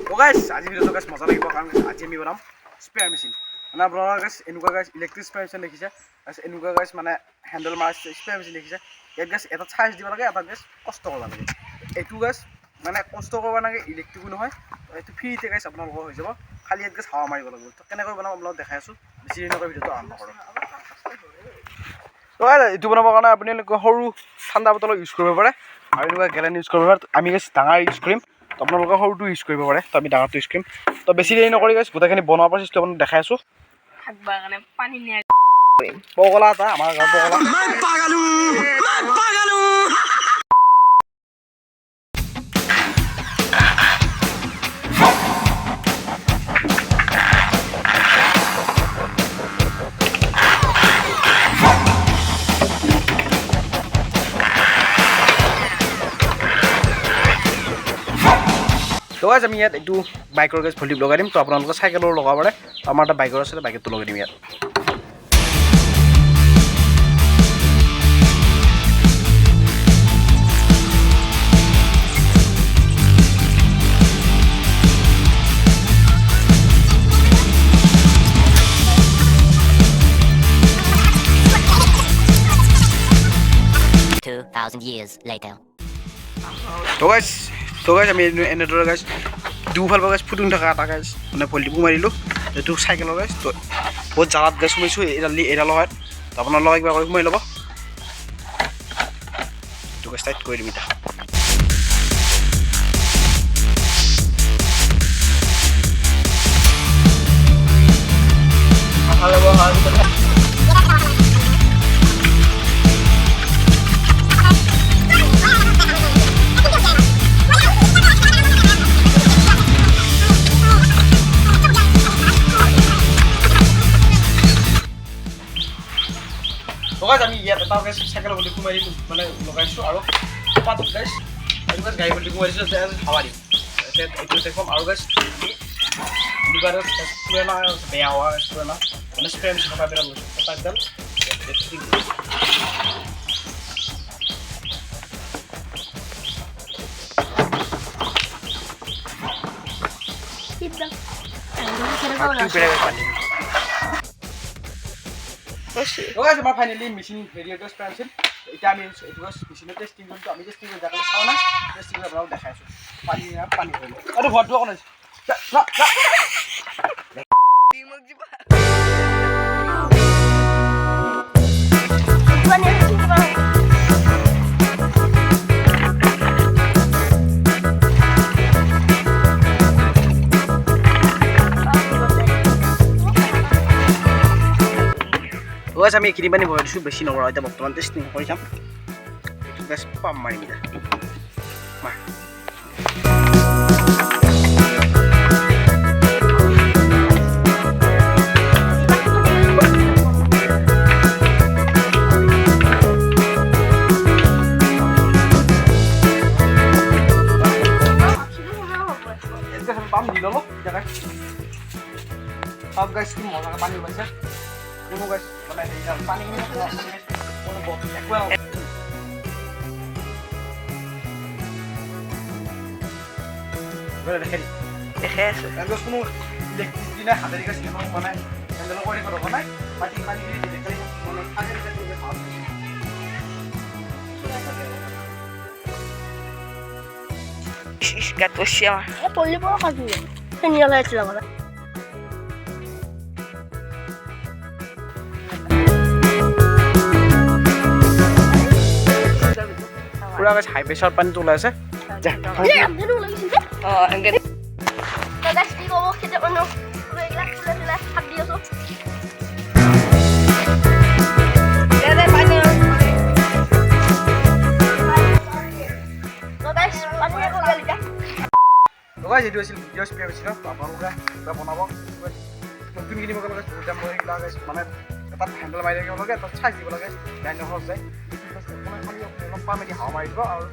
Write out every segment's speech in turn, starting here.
গাইছ আজি ভিডিঅ'টো গাইছ মজা লাগিব কাৰণ আজি আমি বনাম স্পেয়াৰ মেচিন মানে আপোনালোকে গাইছ এনেকুৱা গাইছ ইলেক্ট্ৰিক স্পেয়াৰ মেচিন দেখিছে গাইছ এনেকুৱা গাইছ মানে হেণ্ডেল মাৰা স্পেয়াৰ মেচিন দেখিছে ইয়াত গাইছ এটা চাৰ্জ দিব লাগে এটা গাইছ কষ্ট কৰিব লাগে এইটো গাইছ মানে কষ্ট কৰিব নালাগে ইলেক্ট্ৰিকো নহয় এইটো ফ্ৰীতে গাইছ আপোনালোকৰ হৈ যাব খালি ইয়াত গাইছ হাৱা মাৰিব লাগিব তো কেনেকৈ বনাম আপোনালোকক দেখাই আছোঁ বেছি দিনকৈ ভিডিঅ'টো আৰম্ভ কৰোঁ তো এইটো বনাবৰ কাৰণে আপুনি এনেকুৱা সৰু ঠাণ্ডা বটল ইউজ কৰিব পাৰে আৰু এনেকুৱা গেলেন ইউজ কৰিব পাৰে আমি গাইছ ডাঙৰ ইউজ কৰিম তো আপোনালোকে সৰুটো ইউজ কৰিব পাৰে তো আমি ডাঙৰটো ইউজ কৰিম তো বেছি দেৰি নকৰি গাইছ গোটেইখিনি বনোৱাৰ প্ৰচেছটো আপোনাক দেখাই আছোঁ পগলা এটা আমাৰ গাঁৱৰ তো গাইছ আমি ইয়াত এইটো বাইকৰ গাইছ ভল্টেজ লগাই দিম তো আপোনালোকে চাইকেলৰ লগাব পাৰে আমাৰ এটা বাইকৰ আছে বাইকটো লগাই দিম ইয়াত Years later. তো গাইছ আমি এনেদৰে গাইছ দুফালৰ পৰা গাইছ ফুটুং থকা এটা গাইছ মানে ভল্টেজটো মাৰিলোঁ এইটো চাইকেলৰ গাইছ তো বহুত জাগাত গাইছ সোমাইছোঁ এডাল হয় তো আপোনালোকে কিবা কৰি সোমাই ল'ব এইটো গাইছ টাইট কৰি দিম এতিয়া গাইছ আমি ইয়াত এটা গাইছ চাইকেলৰ ভল্টেজ সোমাই দিলোঁ মানে লগাইছোঁ আৰু পাতত গাইছ এইটো গাইছ গাড়ী ভল্টেজ সোমাই দিছোঁ হাৱা দিম এইটো দেখুৱাম আৰু গাইছ এনেকুৱা পুৰণা বেয়া হোৱা পুৰণা মানে স্প্ৰে মেচিন থকা বেয়া লৈছোঁ তাকডাল আমাৰ ফাইনেলি মেচিন হেৰি এটা স্প্ৰে মেচিন এতিয়া আমি এইটো মেচিনত টেষ্টিং কৰিছোঁ আমি টেষ্টিং কৰি যাবলৈ চাওঁ না টেষ্টিং কৰি আপোনালোকক দেখাই আছোঁ পানী হৈ গ'ল এইটো ভৰটো অকণ আছে গাইছ আমি এইখিনি পানী ভৰাই দিছোঁ বেছি নকৰা এতিয়া বৰ্তমান টেষ্টিং কৰি চাম এইটো গাইছ পাম মাৰিম এতিয়া পাম দি ল'লো এতিয়া গাইছ সব গাইছ কি মজাকৈ পানী ওলাইছে কোনো গাইছ মানে পানীখিনি কোনো একোৱে দেখাই আছে কোনো ইলেক্ট্ৰিচিটি নাই হাতেৰে গাইছ মানে হেণ্ডেল কৰি দিব নাই পানীখিনি Gato siya. Poli po kasi. Kanya sila wala. পুৰা গাইছ হাই প্ৰেছাৰ পানীটো ওলাইছে ang galing. Guys, di ko kita ano. Sila hap dia so. Dede paano. So guys, paano ko galit ah? তো গাইছ এইটো আছিল ভিডিঅ' স্প্ৰে মেচিন আপোনালোকে কিবা বনাব নতুন কিনিব লাগে বহুত দাম লৈ কিনা গাইছ মানে এটাত হেণ্ডেল মাৰি থাকিব লাগে এটাত চাৰ্জ দিব লাগে গাড়ী নহ'ল যায় অলপ পাম এটি হাৱা মাৰি দিব আৰু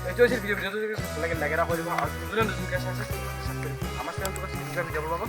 এইটো আছিল ভিডিঅ'টো লাগে এটা কৰি দিব আৰু নতুনকৈ চাইছে আমাৰ চেনেলটো ভিডিঅ' পাব